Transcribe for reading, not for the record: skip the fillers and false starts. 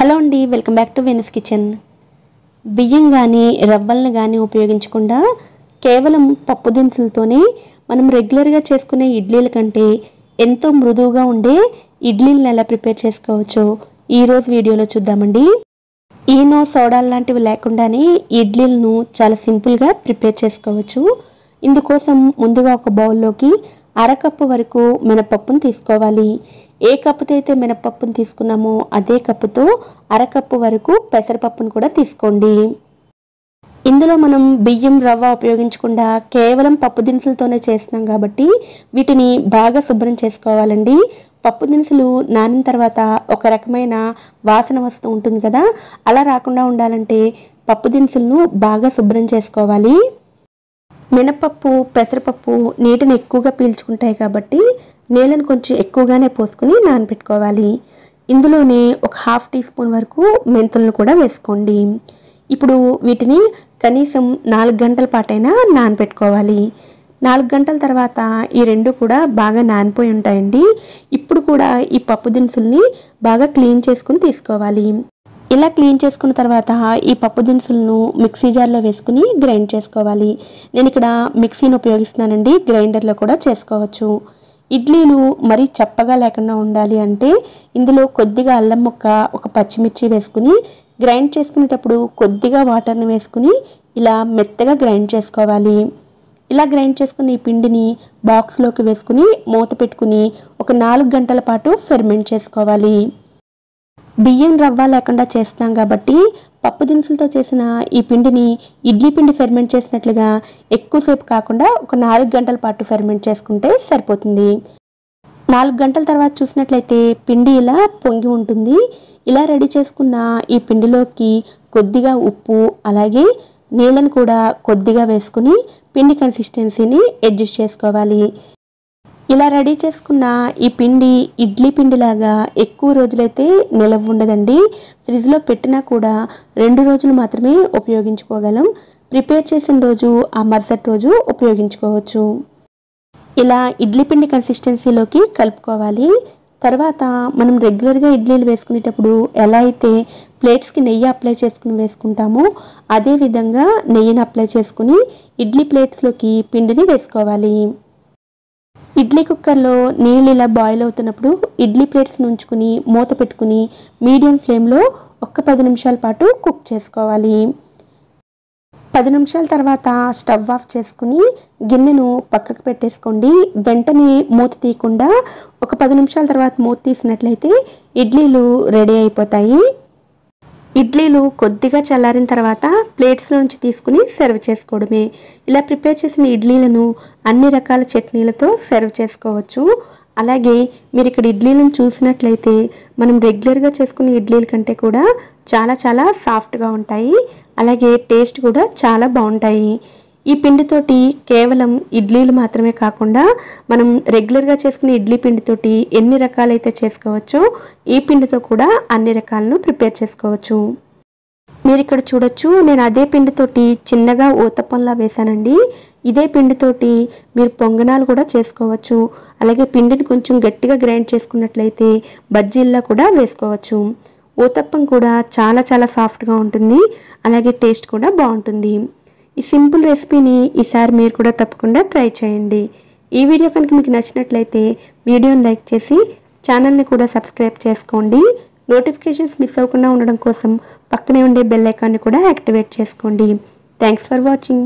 Hello అండి, welcome back to Venus kitchen. బియ్యం కానీ రవ్వలను కానీ ఉపయోగించకుండా కేవలం పప్పు దినుసులతోనే మనం రెగ్యులర్గా చేసుకునే ఇడ్లీల కంటే ఎంతో మృదువుగా ఉండే ఇడ్లీలను ఎలా ప్రిపేర్ చేసుకోవచ్చో ఈరోజు వీడియోలో చూద్దామండి. ఈనో సోడాలు లాంటివి లేకుండానే ఇడ్లీలను చాలా సింపుల్గా ప్రిపేర్ చేసుకోవచ్చు. ఇందుకోసం ముందుగా ఒక బౌల్లోకి అరకప్పు వరకు మినపప్పును తీసుకోవాలి. ఏ కప్పుతో అయితే మినపప్పును తీసుకున్నామో అదే కప్పుతో అరకప్పు వరకు పెసరపప్పును కూడా తీసుకోండి. ఇందులో మనం బియ్యం రవ్వ ఉపయోగించకుండా కేవలం పప్పు దినుసులతోనే చేస్తున్నాం కాబట్టి వీటిని బాగా శుభ్రం చేసుకోవాలండి. పప్పు దినుసులు నానిన తర్వాత ఒక రకమైన వాసన వస్తూ ఉంటుంది కదా, అలా రాకుండా ఉండాలంటే పప్పు దినుసులను బాగా శుభ్రం చేసుకోవాలి. మినపప్పు పెసరపప్పు నీటిని ఎక్కువగా పీల్చుకుంటాయి కాబట్టి నీళ్ళను కొంచెం ఎక్కువగానే పోసుకుని నానబెట్టుకోవాలి. ఇందులోనే ఒక 1/2 టీ స్పూన్ వరకు మెంతులను కూడా వేసుకోండి. ఇప్పుడు వీటిని కనీసం 4 గంటల పాటైనా నానబెట్టుకోవాలి. 4 గంటల తర్వాత ఈ రెండు కూడా బాగా నానిపోయి ఉంటాయండి. ఇప్పుడు కూడా ఈ పప్పు దినుసుల్ని బాగా క్లీన్ చేసుకుని తీసుకోవాలి. ఇలా క్లీన్ చేసుకున్న తర్వాత ఈ పప్పు దినుసులను మిక్సీ జార్లో వేసుకుని గ్రైండ్ చేసుకోవాలి. నేను ఇక్కడ మిక్సీని ఉపయోగిస్తున్నానండి, గ్రైండర్లో కూడా చేసుకోవచ్చు. ఇడ్లీలు మరీ చప్పగా లేకుండా ఉండాలి అంటే ఇందులో కొద్దిగా అల్లం ముక్క, ఒక పచ్చిమిర్చి వేసుకుని గ్రైండ్ చేసుకునేటప్పుడు కొద్దిగా వాటర్ని వేసుకుని ఇలా మెత్తగా గ్రైండ్ చేసుకోవాలి. ఇలా గ్రైండ్ చేసుకుని ఈ పిండిని బాక్స్లోకి వేసుకుని మూత పెట్టుకుని ఒక 4 గంటల పాటు ఫెర్మెంట్ చేసుకోవాలి. బియ్యం రవ్వ లేకుండా చేస్తాం కాబట్టి పప్పు దినుసులతో చేసిన ఈ పిండిని ఇడ్లీ పిండి ఫెర్మెంట్ చేసినట్లుగా ఎక్కువసేపు కాకుండా ఒక 4 గంటల పాటు ఫెర్మెంట్ చేసుకుంటే సరిపోతుంది. 4 గంటల తర్వాత చూసినట్లయితే పిండి ఇలా పొంగి ఉంటుంది. ఇలా రెడీ చేసుకున్న ఈ పిండిలోకి కొద్దిగా ఉప్పు అలాగే నీళ్ళను కూడా కొద్దిగా వేసుకుని పిండి కన్సిస్టెన్సీని అడ్జస్ట్ చేసుకోవాలి. ఇలా రెడీ చేసుకున్న ఈ పిండి ఇడ్లీ పిండిలాగా ఎక్కువ రోజులైతే నిలవ ఉండదండి. ఫ్రిడ్జ్లో పెట్టినా కూడా 2 రోజులు మాత్రమే ఉపయోగించుకోగలం. ప్రిపేర్ చేసిన రోజు ఆ మరుసటి రోజు ఉపయోగించుకోవచ్చు. ఇలా ఇడ్లీ పిండి కన్సిస్టెన్సీలోకి కలుపుకోవాలి. తర్వాత మనం రెగ్యులర్గా ఇడ్లీలు వేసుకునేటప్పుడు ఎలా అయితే ప్లేట్స్కి నెయ్యి అప్లై చేసుకుని వేసుకుంటామో అదే విధంగా నెయ్యిని అప్లై చేసుకుని ఇడ్లీ ప్లేట్స్లోకి పిండిని వేసుకోవాలి. ఇడ్లీ కుక్కర్లో నీళ్ళు ఇలా బాయిల్ అవుతున్నప్పుడు ఇడ్లీ ప్లేట్స్ని ఉంచుకుని మూత పెట్టుకుని మీడియం ఫ్లేమ్లో ఒక 10 నిమిషాల పాటు కుక్ చేసుకోవాలి. 10 నిమిషాల తర్వాత స్టవ్ ఆఫ్ చేసుకుని గిన్నెను పక్కకు పెట్టేసుకోండి. వెంటనే మూత తీయకుండా ఒక 10 నిమిషాల తర్వాత మూత తీసినట్లయితే ఇడ్లీలు రెడీ అయిపోతాయి. ఇడ్లీలు కొద్దిగా చల్లారిన తర్వాత ప్లేట్స్లో నుంచి తీసుకుని సర్వ్ చేసుకోవడమే. ఇలా ప్రిపేర్ చేసిన ఇడ్లీలను అన్ని రకాల చట్నీలతో సర్వ్ చేసుకోవచ్చు. అలాగే మీరు ఇక్కడ ఇడ్లీలను చూసినట్లయితే మనం రెగ్యులర్గా చేసుకునే ఇడ్లీల కంటే కూడా చాలా చాలా సాఫ్ట్గా ఉంటాయి. అలాగే టేస్ట్ కూడా చాలా బాగుంటాయి. ఈ పిండితోటి కేవలం ఇడ్లీలు మాత్రమే కాకుండా మనం రెగ్యులర్గా చేసుకునే ఇడ్లీ పిండితోటి ఎన్ని రకాలైతే చేసుకోవచ్చో ఈ పిండితో కూడా అన్ని రకాలను ప్రిపేర్ చేసుకోవచ్చు. మీరు ఇక్కడ చూడొచ్చు, నేను అదే పిండితోటి చిన్నగా ఊతప్పంలా వేశానండి. ఇదే పిండితోటి మీరు పొంగనాలు కూడా చేసుకోవచ్చు. అలాగే పిండిని కొంచెం గట్టిగా గ్రైండ్ చేసుకున్నట్లయితే బజ్జీల్లా కూడా వేసుకోవచ్చు. ఊతప్పం కూడా చాలా చాలా సాఫ్ట్గా ఉంటుంది. అలాగే టేస్ట్ కూడా బాగుంటుంది. ఈ సింపుల్ రెసిపీని ఈసారి మీరు కూడా తప్పకుండా ట్రై చేయండి. ఈ వీడియో కనుక మీకు నచ్చినట్లయితే వీడియోని లైక్ చేసి ఛానల్ని కూడా సబ్స్క్రైబ్ చేసుకోండి. నోటిఫికేషన్స్ మిస్ అవ్వకుండా ఉండడం కోసం పక్కనే ఉండే బెల్ ఐకాన్ని కూడా యాక్టివేట్ చేసుకోండి. Thanks for watching.